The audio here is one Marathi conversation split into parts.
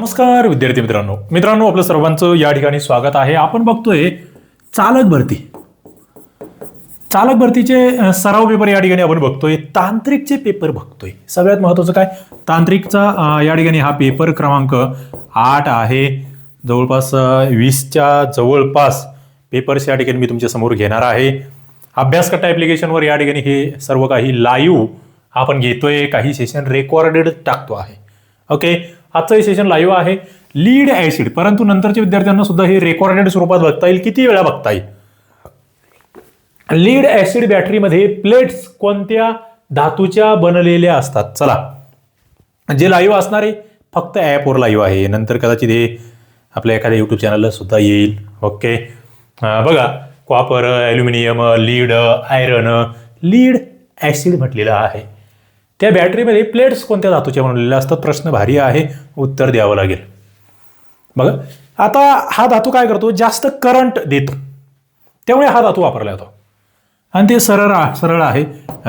नमस्कार विद्यार्थी मित्रांनो आपलं सर्वांचं या ठिकाणी स्वागत आहे. आपण बघतोय चालक भरतीचे सराव पेपर या ठिकाणी आपण बघतोय. तांत्रिकचे पेपर बघतोय. सगळ्यात महत्त्वाचं काय, तांत्रिकचा या ठिकाणी हा पेपर क्रमांक 8 आहे. जवळपास 20च्या जवळपास पेपर्स या ठिकाणी मी तुमच्या समोर घेणार आहे. अभ्यासकट्टा ॲप्लिकेशनवर या ठिकाणी हे सर्व काही लाईव्ह आपण घेतोय. काही सेशन रेकॉर्डेड टाकतो आहे. ओके, आजचं हे सेशन लाईव्ह आहे. लीड ऍसिड, परंतु नंतरच्या विद्यार्थ्यांना सुद्धा हे रेकॉर्डेड स्वरूपात बघता येईल. किती वेळा बघता येईल. लीड ऍसिड बॅटरीमध्ये प्लेट्स कोणत्या धातूच्या बनलेल्या असतात? चला, जे लाईव्ह असणार आहे फक्त ॲपवर लाईव्ह आहे. नंतर कदाचित हे आपल्या एखाद्या यूट्यूब चॅनलला सुद्धा येईल. ओके, बघा, copper, aluminium, lead, iron, lead acid म्हटलेलं आहे. त्या बॅटरीमध्ये प्लेट्स कोणत्या धातूच्या बनवलेल्या असतात? प्रश्न भारी आहे, उत्तर द्यावं लागेल. बघा, आता हा धातू काय करतो, जास्त करंट देतो, त्यामुळे हा धातू वापरला जातो आणि ते सरळ आहे.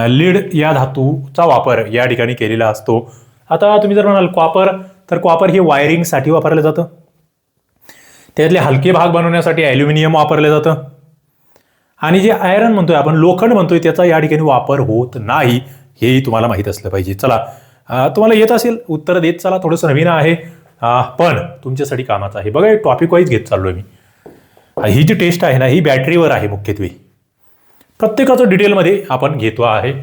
लीड या धातूचा वापर या ठिकाणी केलेला असतो. आता तुम्ही जर म्हणाल कॉपर, तर कॉपर हे वायरिंगसाठी वापरलं जातं. त्यातले हलके भाग बनवण्यासाठी ॲल्युमिनियम वापरलं जातं. आणि जे आयरन म्हणतोय आपण, लोखंड म्हणतोय, त्याचा या ठिकाणी वापर होत नाही. हेही तुम्हाला माहीत असलं पाहिजे. चला, तुम्हाला येत असेल उत्तर देत चला. थोडंसं नवीन आहे पण तुमच्यासाठी कामाचं आहे. बघा, टॉपिक वाईज घेत चाललोय मी. ही जी टेस्ट आहे ना, ही बॅटरीवर आहे मुख्यत्वे. प्रत्येकाचं डिटेलमध्ये आपण घेतो आहे.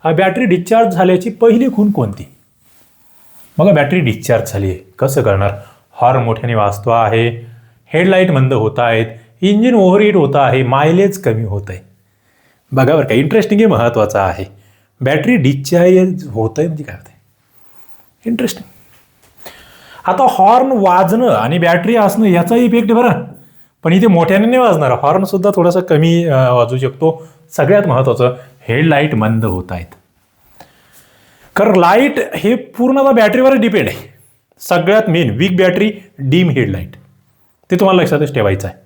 बॅटरी डिस्चार्ज झाल्याची पहिली खूण कोणती? बघा, बॅटरी डिस्चार्ज झाली आहे, कसं करणार? हॉर्न मोठ्याने वाजतो आहे, हेडलाईट मंद होत आहेत, इंजिन ओव्हरहीट होत आहे, मायलेज कमी होत आहे. बघा बरं का, इंटरेस्टिंग आहे, महत्त्वाचं आहे. बॅटरी डिस्चार्ज होत आहे म्हणजे काय होतं? इंटरेस्टिंग. आता हॉर्न वाजणं आणि बॅटरी असणं याचा इफेक्ट आहे बरं, पण इथे मोठ्याने नाही वाजणार. हॉर्न सुद्धा थोडासा कमी वाजू शकतो. सगळ्यात महत्त्वाचं, हेडलाईट मंद होत आहेत. कारण लाईट हे पूर्ण बॅटरीवर डिपेंड आहे. सगळ्यात main weak battery, dim headlight, ते तुम्हाला लक्षातच ठेवायचं आहे.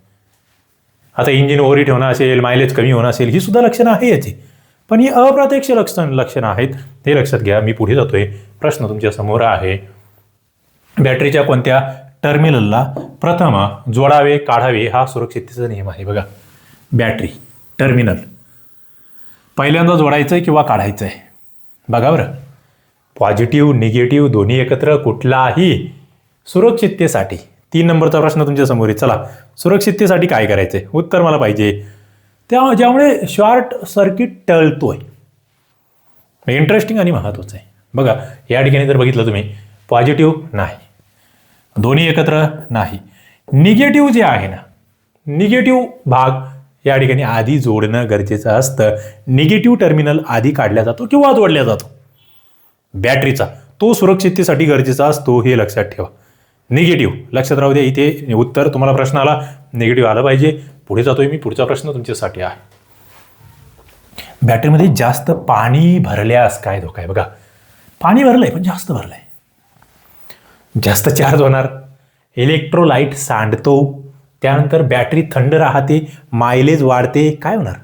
आता इंजिन ओव्हरहीट होणं असेल, मायलेज कमी होणं असेल, ही सुद्धा लक्षणं आहे याची, पण ही अप्रत्यक्ष लक्षणं आहेत, ते लक्षात घ्या. मी पुढे जातोय. प्रश्न तुमच्या समोर आहे. बॅटरीच्या कोणत्या टर्मिनलला प्रथम जोडावे काढावे हा सुरक्षिततेचा नियम आहे? बघा, बॅटरी टर्मिनल पहिल्यांदा जोडायचं आहे किंवा काढायचं आहे? बघा बरं, पॉझिटिव्ह निगेटिव्ह दोन्ही एकत्र, कुठलाही सुरक्षिततेसाठी. 3 नंबरचा प्रश्न तुमच्या समोर आहे. चला, सुरक्षिततेसाठी काय करायचंय? उत्तर मला पाहिजे. ज्यामुळे शॉर्ट सर्किट टळतोय. इंटरेस्टिंग आणि महत्त्वाचं आहे. बघा, या ठिकाणी जर बघितलं तुम्ही, पॉझिटिव्ह नाही, दोन्ही एकत्र नाही, निगेटिव्ह जे आहे ना, निगेटिव्ह भाग या ठिकाणी आधी जोडणं गरजेचं असतं. निगेटिव्ह टर्मिनल आधी काढला जातो किंवा जोडला जातो बॅटरीचा, तो सुरक्षिततेसाठी गरजेचा असतो, हे लक्षात ठेवा. निगेटिव्ह लक्षात राहू द्या. इथे उत्तर तुम्हाला प्रश्न आला, निगेटिव्ह आलं पाहिजे. पुढे जातोय मी. पुढचा प्रश्न तुमच्यासाठी आहे. बॅटरीमध्ये जास्त पाणी भरल्यास काय धोका आहे? बघा, पाणी भरलंय पण जास्त भरलंय, जास्त चार्ज होणार, इलेक्ट्रोलाइट सांडतो, त्यानंतर बॅटरी थंड राहते, मायलेज वाढते. काय होणार?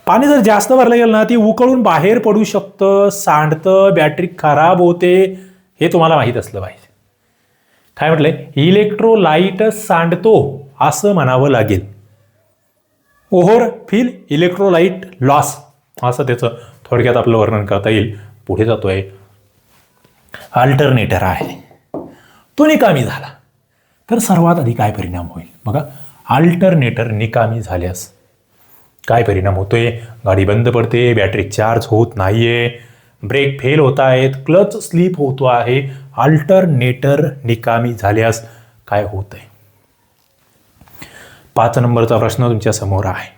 पाणी जर जास्त भरलं गेलं ना, ती उकळून बाहेर पडू शकतं, सांडतं, बॅटरी खराब होते. हे तुम्हाला माहीत असलं पाहिजे. काय म्हटलंय? इलेक्ट्रोलाइट सांडतो असं म्हणावं लागेल. ओव्हरफिल इलेक्ट्रोलाइट लॉस, असं त्याचं थोडक्यात आपलं वर्णन करता येईल. पुढे जातोय. अल्टरनेटर आहे, तो निकामी झाला तर सर्वात आधी काय परिणाम होईल? बघा, अल्टरनेटर निकामी झाल्यास काय परिणाम होतोय? गाडी बंद पडते, बॅटरी चार्ज होत नाहीये, ब्रेक फेल होत आहेत, क्लच स्लिप होतो आहे. अल्टरनेटर निकामी झाल्यास काय होत आहे? 5 नंबरचा प्रश्न तुमच्या समोर आहे.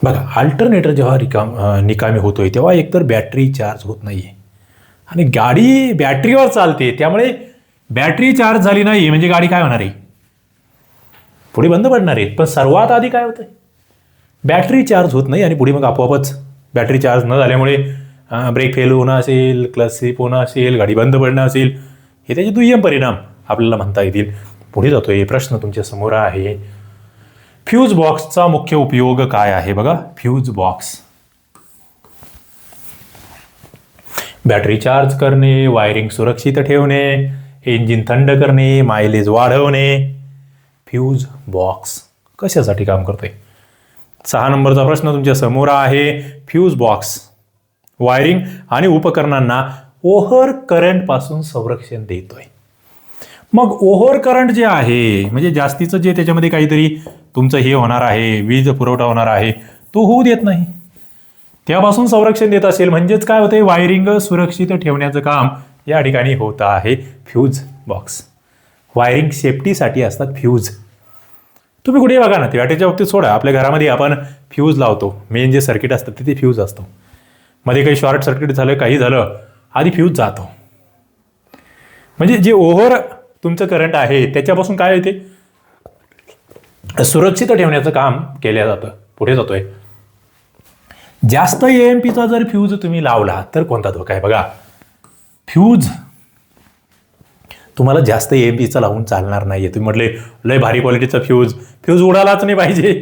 बघा, अल्टरनेटर जेव्हा निकामी होतोय तेव्हा एकतर बॅटरी चार्ज होत नाहीये आणि गाडी बॅटरीवर चालते, त्यामुळे बॅटरी चार्ज झाली नाही म्हणजे गाडी काय होणार आहे? पुढे बंद पडणार आहे. पण सर्वात आधी काय होतंय? बॅटरी चार्ज होत नाही आणि पुढे मग आपोआपच बॅटरी चार्ज न झाल्यामुळे ब्रेक फेल होणं असेल, क्लच स्लिप होणं असेल, गाडी बंद पडणं असेल, हे त्याचे दुय्यम परिणाम आपल्याला म्हणता येतील. पुढे जातोय. प्रश्न तुमच्या समोर आहे. फ्यूज बॉक्सचा मुख्य उपयोग काय आहे? बघा, फ्यूज बॉक्स बॅटरी चार्ज करणे, वायरिंग सुरक्षित ठेवणे, इंजिन थंड करणे, मायलेज वाढवणे. फ्यूज बॉक्स कशासाठी काम करतोय? 6 नंबरचा प्रश्न तुमच्या समोर आहे. फ्यूज बॉक्स वायरिंग आणि उपकरणांना ओव्हर करंट पासून संरक्षण देतोय. मग ओव्हर करंट जे आहे म्हणजे जास्तीचं जे त्याच्यामध्ये काहीतरी तुमचं हे होणार आहे, वीज पुरवठा होणार आहे, तो होऊ देत नाही. त्यापासून संरक्षण देत असेल म्हणजेच काय होते, वायरिंग सुरक्षित ठेवण्याचं काम या ठिकाणी होत आहे फ्यूज बॉक्स. वायरिंग सेफ्टीसाठी असतात फ्यूज. तुम्ही कुठे बघा ना, ते बॅटरीच्या बाबतीत सोडा, आपल्या घरामध्ये आपण फ्यूज लावतो. मेन जे सर्किट असतं तिथे फ्यूज असतो. मध्ये काही शॉर्ट सर्किट झालं, काही झालं, आधी फ्यूज जातो. म्हणजे जे ओव्हर तुमचं करंट आहे त्याच्यापासून काय होते, सुरक्षित ठेवण्याचं काम केलं जातं. पुढे जातोय. जास्त AMPचा जर फ्यूज तुम्ही लावला तर कोणता धोका आहे? बघा, फ्यूज तुम्हाला जास्त AMPचा लावून चालणार नाहीये. तुम्ही म्हटले लय भारी क्वालिटीचा फ्यूज उडालाच नाही पाहिजे,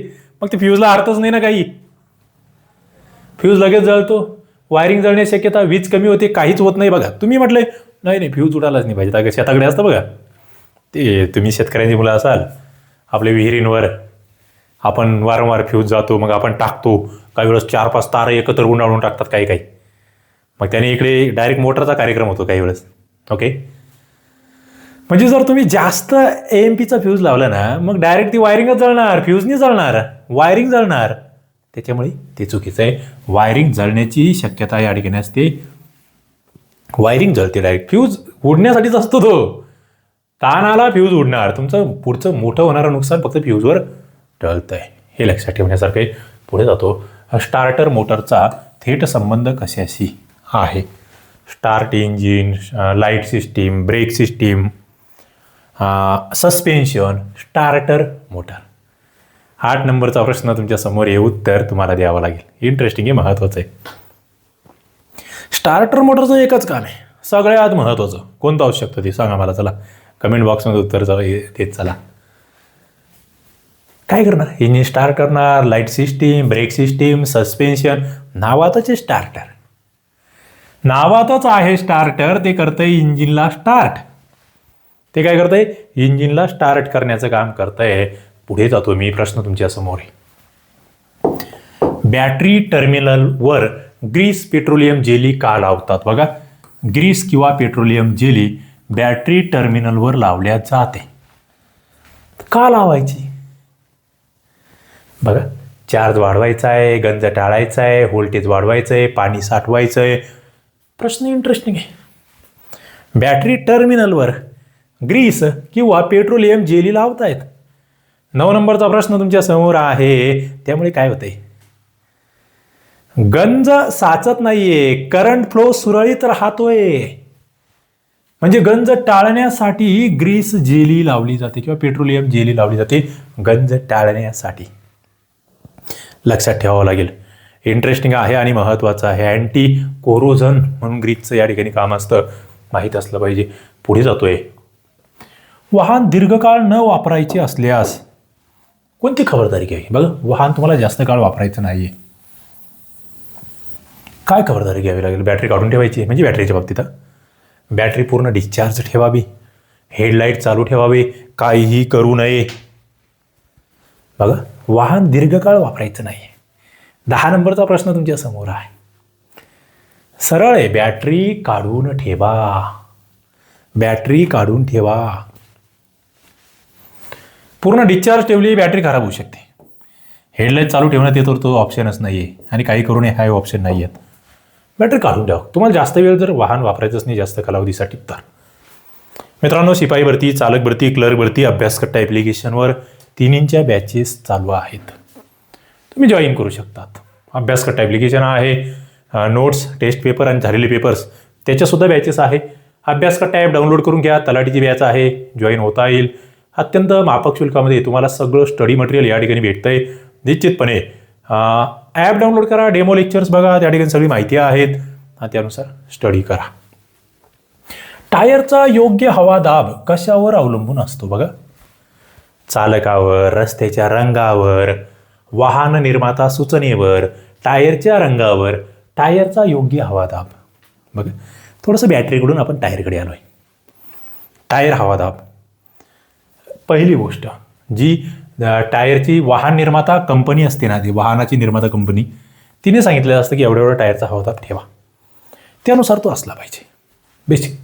मग ते फ्यूजला अर्थच नाही ना काही. फ्यूज लगेच जळतो, वायरिंग जळण्याची शक्यता, वीज कमी होते, काहीच होत नाही. बघा, तुम्ही म्हटले नाही फ्यूज उडालाच नाही पाहिजे. आता शेताकडे असतं बघा, ते तुम्ही शेतकऱ्यांची मुलं असाल, आपल्या विहिरींवर आपण वारंवार फ्यूज जातो, मग आपण टाकतो. काही वेळेस 4-5 तार एकत्र गुंडाळून टाकतात काही. मग त्याने इकडे डायरेक्ट मोटरचा कार्यक्रम होतो काही वेळेस. ओके, म्हणजे जर तुम्ही जास्त AMPचा फ्यूज लावला ना, मग डायरेक्ट ती वायरिंगच जळणार, फ्यूज नाही जळणार, वायरिंग जळणार. त्याच्यामुळे ते चुकीचं आहे. वायरिंग जळण्याची शक्यता या ठिकाणी असते. वायरिंग जळते डायरेक्ट, फ्यूज उडण्यासाठीच असतो तो. ताण आला फ्यूज उडणार, तुमचं पुढचं मोठं होणारं नुकसान फक्त फ्यूजवर टळतंय. हे लक्षात ठेवण्यासारखं आहे. पुढे जातो. स्टार्टर मोटरचा थेट संबंध कशाशी आहे? Start engine, light system, brake system, suspension, starter motor. 8 नंबरचा प्रश्न तुमच्या समोर आहे, उत्तर तुम्हाला द्यावं लागेल. इंटरेस्टिंग आहे, महत्वाचं आहे. स्टार्टर मोटरचं एकच काम आहे सगळ्यात महत्वाचं. कोणतं असू शकतं ते सांगा मला. चला कमेंट बॉक्समध्ये उत्तर देत चला. काय करणार? इंजिन स्टार्ट करणार, light system, brake system, suspension. नावातच आहे स्टार्टर, नावातच आहे स्टार्टर. ते करतंय इंजिनला स्टार्ट. ते काय करतंय? इंजिनला स्टार्ट करण्याचं काम करतंय. पुढे जातो मी. प्रश्न तुमच्या समोर आहे. बॅटरी टर्मिनलवर ग्रीस पेट्रोलियम जेली का लावतात? बघा, ग्रीस किंवा पेट्रोलियम जेली बॅटरी टर्मिनलवर लावल्या जाते. का लावायची? बघा, चार्ज वाढवायचा आहे, गंज टाळायचा आहे, व्होल्टेज वाढवायचं आहे, पाणी साठवायचं आहे. प्रश्न इंटरेस्टिंग आहे. बॅटरी टर्मिनलवर ग्रीस किंवा पेट्रोलियम जेली लावतायत. 9 नंबरचा प्रश्न तुमच्या समोर आहे. त्यामुळे काय होतंय? गंज साचत नाहीये, करंट फ्लो सुरळीत राहतोय. म्हणजे गंज टाळण्यासाठी ग्रीस जेली लावली जाते किंवा पेट्रोलियम जेली लावली जाते, गंज टाळण्यासाठी. लक्षात ठेवावं लागेल. इंटरेस्टिंग आहे आणि महत्त्वाचं आहे. अँटी कोरोजन म्हणून ग्रीसचं या ठिकाणी काम असतं, माहीत असलं पाहिजे. पुढे जातोय. वाहन दीर्घकाळ न वापरायचे असल्यास कोणती खबरदारी घ्यावी? बघा, वाहन तुम्हाला जास्त काळ वापरायचं नाहीये, काय खबरदारी घ्यावी लागेल? बॅटरी काढून ठेवायची, म्हणजे बॅटरीच्या बाबतीत बॅटरी पूर्ण डिस्चार्ज ठेवावी, हेडलाईट चालू ठेवावे, काहीही करू नये. बघा, वाहन दीर्घकाळ वापरायचं नाही. 10 नंबरचा प्रश्न तुमच्या समोर आहे. सरळ आहे, बॅटरी काढून ठेवा. बॅटरी काढून ठेवा. पूर्ण डिस्चार्ज ठेवली बॅटरी खराब होऊ शकते. हेडलाईट चालू ठेवण्यात येतो तो ऑप्शनच नाही आहे, आणि काही करू नये हा ऑप्शन नाही आहेत. बॅटरी काढून ठेवा. तुम्हाला जास्त वेळ जर वाहन वापरायचंच नाही जास्त कालावधीसाठी तर. मित्रांनो, शिपाई भरती, चालक भरती, क्लर्क भरती अभ्यासकट्टा ॲप्लिकेशनवर 3च्या बॅचेस चालू आहेत, तुम्ही जॉईन करू शकतात. अभ्यासकट्टा ॲप्लिकेशन आहे, नोट्स, टेस्ट पेपर आणि झालेले पेपर्स त्याच्यासुद्धा बॅचेस आहे. अभ्यासकट्टा ॲप डाउनलोड करून घ्या. तलाठीची बॅच आहे, जॉईन होता येईल. अत्यंत माफक शुल्कामध्ये तुम्हाला सगळं स्टडी मटेरियल या ठिकाणी भेटतंय. निश्चितपणे ॲप डाउनलोड करा, डेमो लेक्चर्स बघा, त्या ठिकाणी सगळी माहिती आहेत, त्यानुसार स्टडी करा. टायरचा योग्य हवा दाब कशावर अवलंबून असतो? बघा, चालकावर, रस्त्याच्या रंगावर, वाहन निर्माता सूचनेवर, टायरच्या रंगावर टायरचा योग्य हवा दाब. बघा थोडंसं बॅटरीकडून आपण टायरकडे आलो आहे. टायर हवादाब, पहिली गोष्ट जी टायरची वाहन निर्माता कंपनी असते ना, ती वाहनाची निर्माता कंपनी, तिने सांगितलेलं असतं की एवढा एवढा टायरचा हवादाब ठेवा, त्यानुसार तो असला पाहिजे. बेसिक.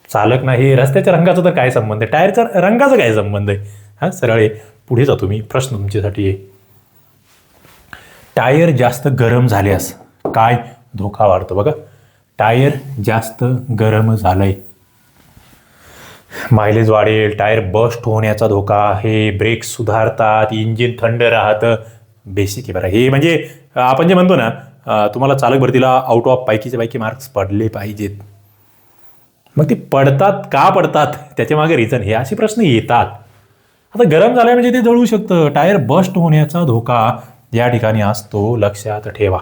चालक नाही, रस्त्याच्या रंगाचा तर काय संबंध आहे, टायरचा रंगाचा काय संबंध आहे. हां सरळ आहे, पुढे जातो मी. प्रश्न तुमच्यासाठी आहे, टायर जास्त गरम झाल्यास काय धोका वाढतो. बघा टायर जास्त गरम झालंय, मायलेज वाढेल, टायर बस्ट होण्याचा धोका आहे, ब्रेक सुधारतात, इंजिन थंड राहतं. बेसिक आहे बरं हे. म्हणजे आपण जे म्हणतो ना, तुम्हाला चालक भरतीला आउट ऑफ पैकीच्या पैकी मार्क्स पडले पाहिजेत. मग ते पडतात का पडतात, त्याच्या मागे रिझन, हे असे प्रश्न येतात. आता गरम झालं म्हणजे ते जळू शकतं, टायर बस्ट होण्याचा धोका या ठिकाणी असतो, लक्षात ठेवा.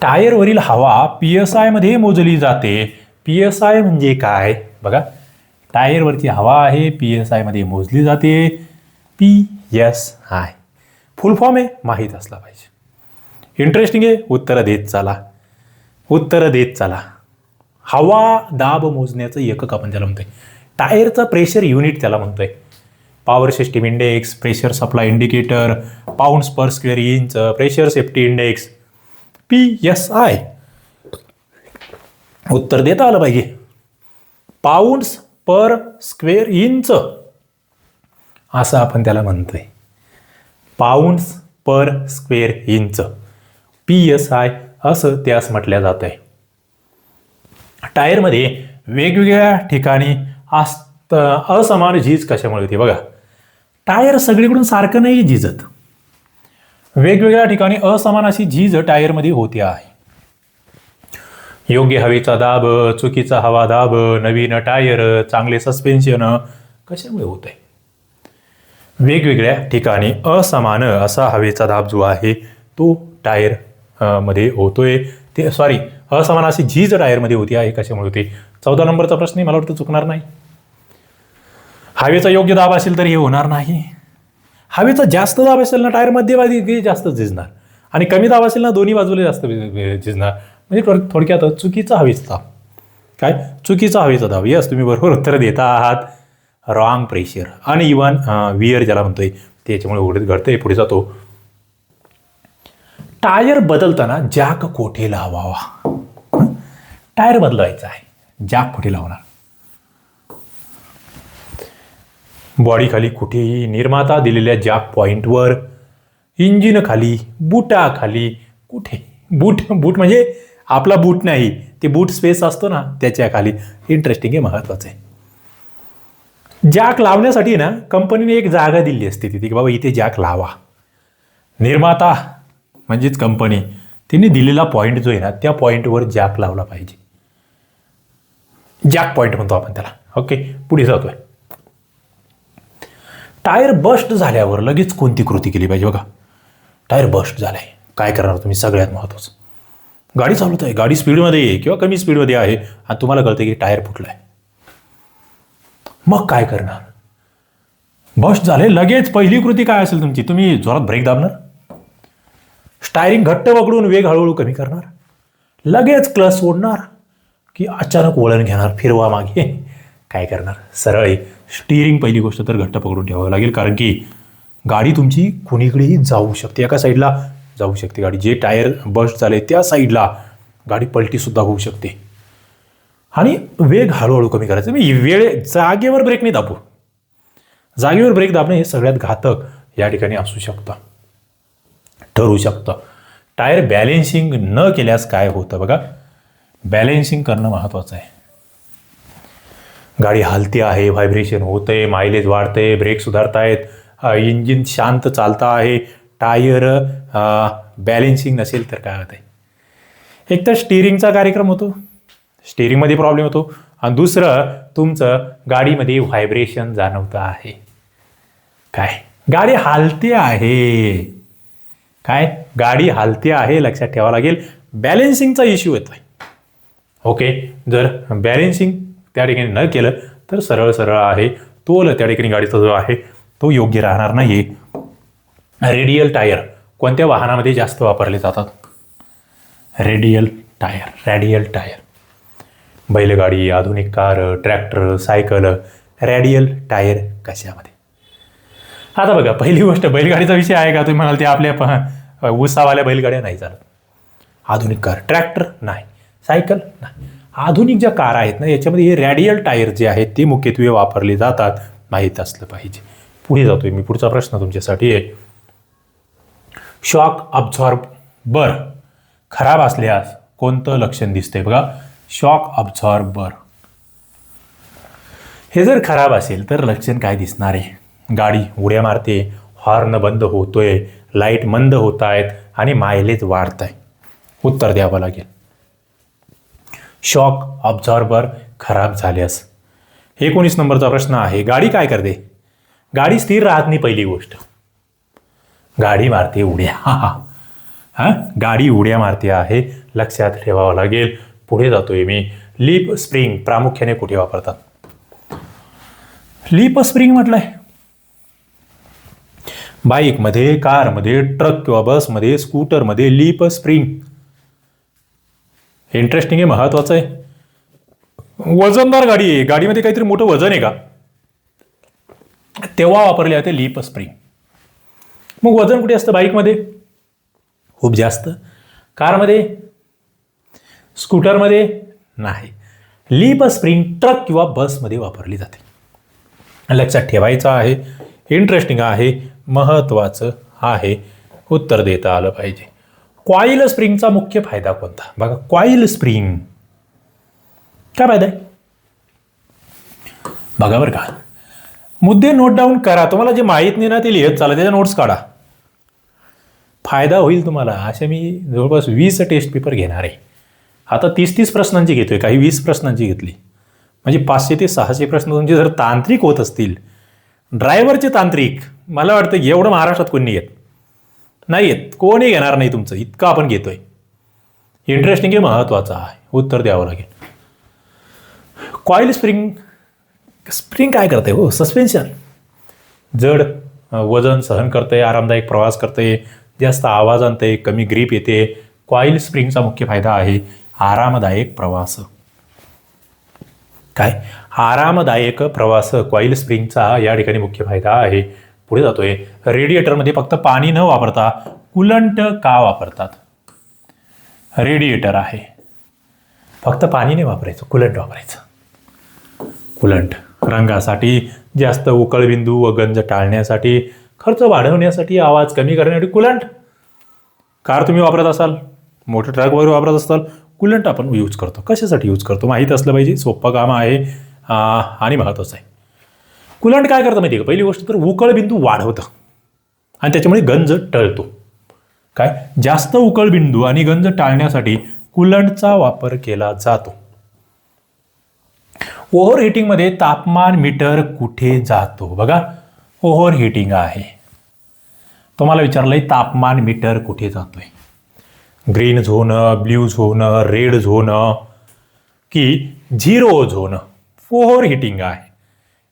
टायरवरील हवा PSI मध्ये मोजली जाते. PSI म्हणजे काय बघा, टायरवरची हवा आहे PSI मध्ये मोजली जाते. PSI फुल फॉर्म आहे, माहीत असला पाहिजे. इंटरेस्टिंग आहे, उत्तर देत चला, उत्तर देत चला. हवा दाब मोजण्याचं एकक आपण त्याला म्हणतोय, टायरचं प्रेशर युनिट त्याला म्हणतोय. Power system index, pressure supply indicator, Pond's per square inch, pressure safety index, PSI. उत्तर देता आलं पाहिजे. पाऊंड्स पर स्क्वेअर इंच असं आपण त्याला म्हणतोय, Pond's per square inch, PSI असं त्यास म्हटल्या जात आहे. टायरमध्ये वेगवेगळ्या ठिकाणी असमान झीज कशामुळे होते. बघा टायर सगळीकडून सारखं नाही झिजत, वेगवेगळ्या ठिकाणी असमान अशी झीज टायरमध्ये होते आहे. योग्य हवेचा दाब, चुकीचा हवा दाब, नवीन टायर, चांगले सस्पेन्शन कशामुळे होत आहे. वेगवेगळ्या ठिकाणी असमान असा हवेचा दाब जो आहे तो टायर मध्ये होतोय. ते सॉरी, असमान अशी झीज टायरमध्ये होती आहे, कशामुळे होते. 14 नंबरचा प्रश्न मला वाटतं चुकणार नाही. हवेचा योग्य दाब असेल तर हे होणार नाही. हवेचा जास्त दाब असेल ना टायर मध्यभागी जास्त झिजणार, आणि कमी दाब असेल ना दोन्ही बाजूला जास्त झिजणार. म्हणजे थोडक्यात चुकीचा हवेचा दाब. काय चुकीचा हवेचा दाब. यस, तुम्ही बरोबर उत्तर देता आहात. रॉंग प्रेशर आणि इव्हन वियर ज्याला म्हणतोय त्याच्यामुळे घडतंय. पुढे जातो. टायर बदलताना जॅक कोठे लावावा. टायर बदलायचा आहे, जॅक कुठे लावणार. बॉडी खाली कुठेही, निर्माता दिलेल्या जॅक पॉइंटवर, इंजिन खाली, बुटा खाली, कुठे. बूट म्हणजे आपला बूट नाही, ते बूट स्पेस असतो ना त्याच्या खाली. इंटरेस्टिंग आहे, महत्वाचं आहे. जॅक लावण्यासाठी ना कंपनीने एक जागा दिली असते तिथे की बाबा इथे जॅक लावा. निर्माता म्हणजेच कंपनी, तिने दिलेला पॉईंट जो आहे ना त्या पॉईंटवर जॅक लावला पाहिजे. जॅक पॉईंट म्हणतो आपण त्याला. ओके, पुढे जातोय. टायर बस्ट झाल्यावर लगेच कोणती कृती केली पाहिजे. बघा टायर बस्ट झालाय, काय करणार तुम्ही. सगळ्यात महत्वाचं, गाडी चालवत आहे, गाडी स्पीडमध्ये आहे किंवा कमी स्पीडमध्ये आहे आणि तुम्हाला कळतं की टायर फुटलाय, मग काय करणार. बस्ट झाले, लगेच पहिली कृती काय असेल तुमची. तुम्ही जोरात ब्रेक दाबणार, स्टायरिंग घट्ट पकडून वेग हळूहळू कमी करणार, लगेच क्लच सोडणार की अचानक वळण घेणार, फिरवा मागे, काय करणार. सरळ आहे, स्टिअरिंग पहिली गोष्ट तर घट्ट पकडून ठेवावं लागेल, कारण की गाडी तुमची कुणीकडेही जाऊ शकते, एका साईडला जाऊ शकते गाडी. जे टायर बस्ट झाले त्या साईडला गाडी पलटी सुद्धा होऊ शकते. आणि वेग हळूहळू कमी करायचं. मी वेळ जागेवर ब्रेक नाही दाबू, जागेवर ब्रेक दाबणे हे सगळ्यात घातक या ठिकाणी असू शकतं, ठरू शकतं. टायर बॅलेन्सिंग न केल्यास काय होतं. बघा बॅलेन्सिंग करणं महत्वाचं आहे. गाडी हलती आहे, व्हायब्रेशन होतंय, मायलेज वाढतंय, ब्रेक सुधारतायत, इंजिन शांत चालतं आहे, टायर बॅलेन्सिंग नसेल तर काय होतंय. एक तर स्टिअरिंगचा कार्यक्रम होतो, स्टिअरिंगमध्ये प्रॉब्लेम होतो, आणि दुसरं तुमचं गाडीमध्ये व्हायब्रेशन जाणवतं आहे. काय गाडी हालते आहे, काय गाडी हालते आहे, लक्षात ठेवावं लागेल. बॅलेन्सिंगचा इश्यू येतोय. ओके, जर बॅलेन्सिंग त्या ठिकाणी न केलं तर सरळ सरळ आहे तोल त्या ठिकाणी गाडीचा जो आहे तो योग्य राहणार नाही. रेडियल टायर कोणत्या वाहनामध्ये जास्त वापरले जातात. Radial tyre. Radial tyre. बैलगाडी, आधुनिक car, tractor, cycle, radial tyre कशामध्ये? आता बघा, पहिली गोष्ट, बैलगाडीचा विषय आहे का? तुम्ही म्हणाल ते आपल्या उसावाल्या बैलगाड्या नाही चालत. आधुनिक कार, ट्रॅक्टर नाही, सायकल नाही. आधुनिक ज्या कार आहेत ना, याच्यामध्ये हे रॅडियल टायर जे आहेत ते मुख्यत्वे वापरले जातात, माहीत असलं पाहिजे. पुढे जातोय मी. पुढचा प्रश्न तुमच्यासाठी आहे. शॉक अब्झॉर्बर खराब असल्यास कोणतं लक्षण दिसतंय? बघा, शॉक अब्झॉर्बर हे जर खराब असेल तर लक्षण काय दिसणार आहे? गाडी उड्या मारते, हॉर्न बंद होतोय, लाईट मंद होत आहेत आणि मायलेज वाढत आहे. उत्तर द्यावं लागेल. शॉक अब्झॉर्बर खराब झाल्यास. 19 नंबरचा प्रश्न आहे. गाडी काय करते? गाडी स्थिर राहत नाही. पहिली गोष्ट, गाडी मारते उड्या. हा, गाडी उड्या मारते आहे, लक्षात ठेवावं लागेल. पुढे जातोय मी. लीप स्प्रिंग प्रामुख्याने कुठे वापरतात? लीप स्प्रिंग म्हटलंय बाईकमध्ये, कारमध्ये, ट्रक किंवा बसमध्ये, स्कूटरमध्ये लीप स्प्रिंग. इंटरेस्टिंग आहे, महत्वाचं आहे. वजनदार गाडी आहे, गाडीमध्ये काहीतरी मोठं वजन आहे का, तेव्हा वापरले जाते लीप स्प्रिंग. मग वजन कुठे असतं? बाईकमध्ये खूप जास्त, कारमध्ये, स्कूटरमध्ये नाही. लीप स्प्रिंग ट्रक किंवा बसमध्ये वापरली जाते. लक्षात ठेवायचं आहे. इंटरेस्टिंग आहे, महत्वाचं आहे. उत्तर देता आलं पाहिजे. कॉईल स्प्रिंगचा मुख्य फायदा कोणता? बघा, कॉईल स्प्रिंग काय फायदा आहे बघा बरं का. मुद्दे नोट डाऊन करा. तुम्हाला जे माहीत नाही ना ते लिहित चाला, त्याच्या नोट्स काढा, फायदा होईल तुम्हाला. असे मी जवळपास 20 टेस्ट पेपर घेणार आहे. आता 30-30 प्रश्नांची घेतोय, काही 20 प्रश्नांची घेतली, म्हणजे 500 ते 600 प्रश्न तुमचे जर तांत्रिक होत असतील, ड्रायव्हरचे तांत्रिक, मला वाटतं एवढं महाराष्ट्रात कोणी येत नाही येत, कोणी घेणार नाही तुमचं, इतकं आपण घेतोय. इंटरेस्टिंग आहे, महत्वाचं आहे. उत्तर द्यावं लागेल. कॉईल स्प्रिंग, स्प्रिंग काय करते हो? सस्पेन्शन. जड वजन सहन करते, आरामदायक प्रवास करते, जास्त आवाज आणते, कमी ग्रीप येते. कॉईल स्प्रिंगचा मुख्य फायदा आहे आरामदायक प्रवास. काय? आरामदायक प्रवास कॉईल स्प्रिंगचा या ठिकाणी मुख्य फायदा आहे. पुढे जातोय. रेडिएटरमध्ये फक्त पाणी न वापरता कुलंट का वापरतात? रेडिएटर आहे, फक्त पाणी नाही वापरायचं, कुलंट वापरायचं. कुलंट रंगासाठी, जास्त उकळबिंदू व गंज टाळण्यासाठी, खर्च वाढवण्यासाठी, आवाज कमी करण्यासाठी कुलंट. कार तुम्ही वापरत असाल, मोटर ट्रक वगैरे वापरत असाल, कुलंट आपण यूज करतो. कशासाठी यूज करतो माहीत असलं पाहिजे. सोपं काम आहे आणि महत्त्वाचं आहे. कुलंट काय करतं माहिती आहे का? पहिली गोष्ट तर उकळबिंदू वाढवतं आणि त्याच्यामुळे गंज टळतो. काय? जास्त उकळबिंदू आणि गंज टाळण्यासाठी कुलंटचा वापर केला जातो. ओव्हर हिटिंगमध्ये तापमान मीटर कुठे जातो? बघा, ओव्हर हिटिंग आहे. तुम्हाला विचारलंय तापमान मीटर कुठे जातोय? Green zone, blue zone, red zone की 0 झोन? ओव्हर हिटिंग आहे.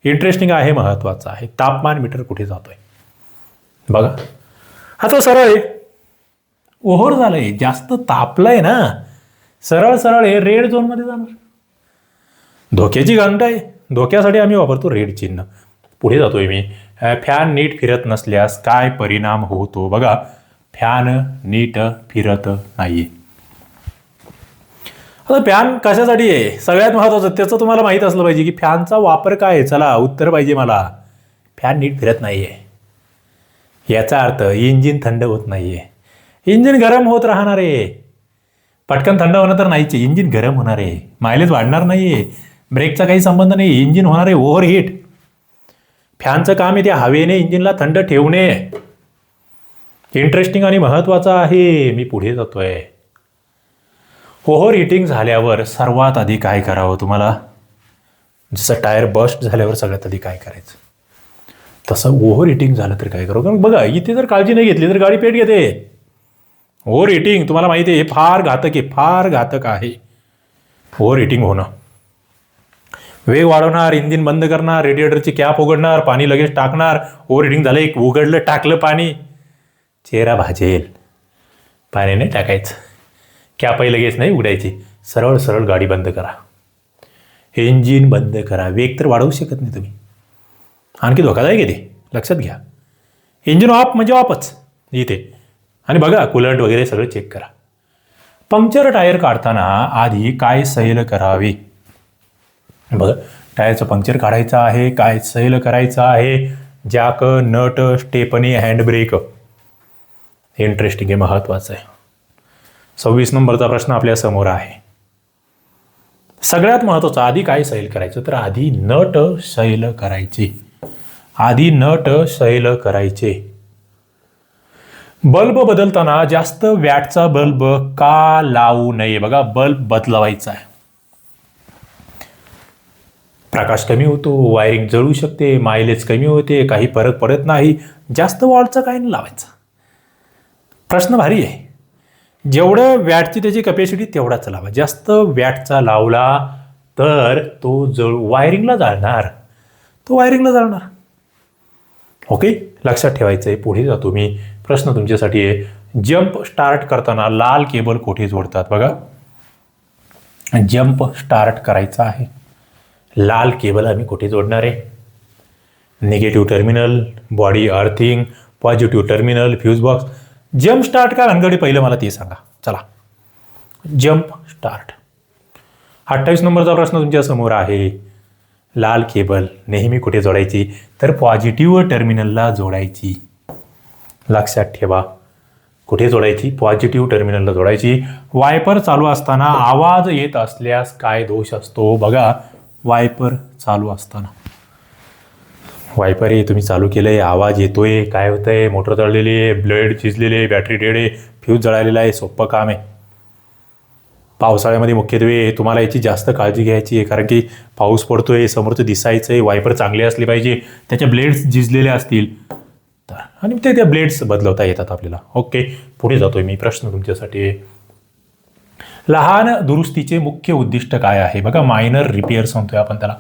इंटरेस्टिंग आहे, महत्वाचं आहे. तापमान मीटर कुठे जातोय? बघा, हा तो सरळ आहे, ओव्हर झालंय, जास्त तापलंय ना, सरळ सरळ आहे, रेड झोनमध्ये जाणार. धोक्याची घंटा आहे, धोक्यासाठी आम्ही वापरतो रेड चिन्ह. पुढे जातोय मी. फॅन नीट फिरत नसल्यास काय परिणाम होतो? बघा, फॅन नीट फिरत नाहीये. आता फॅन कशासाठी आहे? सगळ्यात महत्वाचं त्याचं तुम्हाला माहीत असलं पाहिजे की फॅनचा वापर काय आहे. चला, उत्तर पाहिजे मला. फॅन नीट फिरत नाहीये याचा अर्थ इंजिन थंड होत नाहीये. इंजिन गरम होत राहणार आहे. पटकन थंड होणं तर नाहीच, इंजिन गरम होणार आहे, मायलेज वाढणार नाहीये, ब्रेकचा काही संबंध नाही, इंजिन होणार आहे ओव्हरहीट. फॅनचं काम आहे त्या हवेने इंजिनला थंड ठेवणे. इंटरेस्टिंग आणि महत्वाचं आहे. मी पुढे जातोय. ओव्हर हिटिंग झाल्यावर सर्वात आधी काय करावं तुम्हाला? जसं टायर बस्ट झाल्यावर सगळ्यात आधी काय करायचं, तसं ओव्हर हिटिंग झालं तर काय करावं? कारण बघा, इथे जर काळजी नाही घेतली तर गाडी पेट घेते. ओव्हर हिटिंग तुम्हाला माहिती आहे, फार घातक आहे, फार घातक आहे ओव्हर हिटिंग होणं. वेग वाढवणार, इंजिन बंद करणार, रेडिएटरची कॅप उघडणार, पाणी लगेच टाकणार. ओव्हर हिटिंग झालं, एक उघडलं टाकलं पाणी, चेहरा भाजेल. पाणी नाही टाकायचं. कॅपही लगेच नाही उघडायची, सरळ सरळ गाडी बंद करा, इंजिन बंद करा. वेग तर वाढवू शकत नाही तुम्ही, आणखी धोकादायक आहे ते, लक्षात घ्या. इंजिन ऑफ म्हणजे ऑफच इथे. आणि बघा कूलंट वगैरे सगळं चेक करा. पंक्चर टायर काढताना आधी काय सैल करावे? बघा टायरचं पंक्चर काढायचं आहे, काय सैल करायचं आहे? Jack, nut, stepney, handbrake. Interesting आहे, महत्वाचं आहे. 26 नंबरचा प्रश्न आपल्या समोर आहे. सगळ्यात महत्वाचं, आधी काय सैल करायचं? तर आधी नट सैल करायचे. आधी नट सैल करायचे. बल्ब बदलताना जास्त वॅटचा बल्ब का लावू नये? बघा बल्ब बदलवायचा आहे, प्रकाश कमी होतो, वायरिंग जळू शकते, मायलेज कमी होते, काही फरक पडत नाही. जास्त वॉल्टचा काय नाही लावायचा. प्रश्न भारी आहे. जेवढं वॅटची त्याची कपॅसिटी तेवढाच लावा. जास्त वॅटचा लावला तर तो वायरिंगला जाणार, तो वायरिंगला जाणार. ओके, लक्षात ठेवायचं आहे. पुढे जातो मी. प्रश्न तुमच्यासाठी आहे, जंप स्टार्ट करताना लाल केबल कुठे जोडतात? बघा जंप स्टार्ट करायचा आहे, लाल केबल आम्ही कुठे जोडणार आहे? Negative terminal, body earthing, positive terminal, fuse box. Jump start का भानगडी पहिलं मला ते सांगा. चला जंप स्टार्ट. 28 नंबरचा प्रश्न तुमच्या समोर आहे. लाल केबल नेहमी कुठे जोडायची? तर पॉझिटिव्ह टर्मिनलला जोडायची. लक्षात ठेवा, कुठे जोडायची? पॉझिटिव्ह टर्मिनलला जोडायची. वायपर चालू असताना आवाज येत असल्यास काय दोष असतो? बघा वायपर चालू असताना, वायपर हे तुम्ही चालू केलंय, आवाज येतोय, काय होतंय? मोटर जळलेली आहे, ब्लेड झिजलेले, बॅटरी डेड आहे, फ्यूज जळालेला आहे. सोपं काम आहे. पावसाळ्यामध्ये मुख्यत्वे तुम्हाला याची जास्त काळजी घ्यायची आहे, कारण की पाऊस पडतोय, समोरचं दिसायचं आहे, वायपर चांगले असले पाहिजे, त्याच्या ब्लेड्स झिजलेले असतील तर, आणि ते त्या ब्लेड्स बदलवता येतात आपल्याला. ओके, पुढे जातोय मी. प्रश्न तुमच्यासाठी आहे, लहान दुरुस्तीचे मुख्य उद्दिष्ट काय आहे? बघा मायनर रिपेअर्स म्हणतोय आपण त्याला,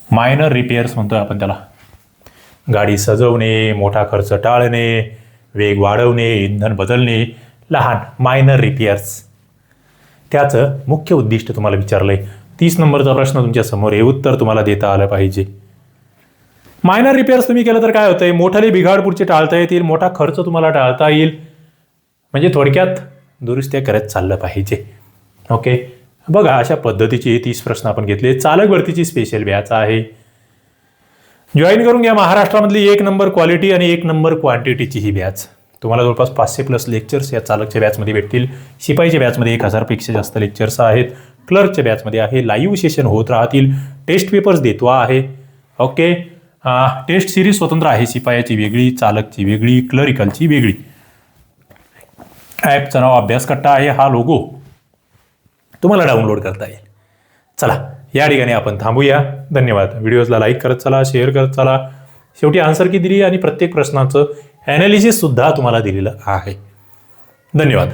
मायनर रिपेअर्स म्हणतोय आपण त्याला. गाडी सजवणे, मोठा खर्च टाळणे, वेग वाढवणे, इंधन बदलणे, लहान मायनर रिपेअर्स. त्याचं मुख्य उद्दिष्ट तुम्हाला विचारलंय. 30 नंबरचा प्रश्न तुमच्या समोर आहे, उत्तर तुम्हाला देता आलं पाहिजे. मायनर रिपेअर्स तुम्ही केलं तर काय होतंय? मोठाले बिघाड पुढचे टाळता येतील, मोठा खर्च तुम्हाला टाळता येईल. म्हणजे थोडक्यात दुरुस्त्या करत चाललं पाहिजे. ओके, बघा अशा पद्धतीचे 30 प्रश्न आपण घेतले. चालक भरतीची स्पेशल बॅच आहे, जॉईन करून घ्या. महाराष्ट्रामधली 1 नंबर क्वालिटी आणि 1 नंबर क्वांटिटीची ही बॅच. तुम्हाला जवळपास 500+ लेक्चर्स या चालकच्या बॅचमध्ये भेटतील. शिपाईच्या बॅचमध्ये 1000पेक्षा जास्त लेक्चर्स आहेत. क्लर्कच्या बॅचमध्ये आहे. लाईव्ह सेशन होत राहतील. टेस्ट पेपर्स देतो आहे. ओके, टेस्ट सिरीज स्वतंत्र आहे. शिपायाची वेगळी, चालकची वेगळी, क्लरिकलची वेगळी. ॲपचं नाव अभ्यासकट्टा आहे. हा लोगो तुम्हाला डाउनलोड करता येईल. चला या ठिकाणी आपण थांबूया. धन्यवाद. व्हिडिओजला लाईक करत चला, शेअर करत चला. शेवटी आन्सर की दिली आणि प्रत्येक प्रश्नाचं ॲनालिसिस सुद्धा तुम्हाला दिलेलं आहे. धन्यवाद.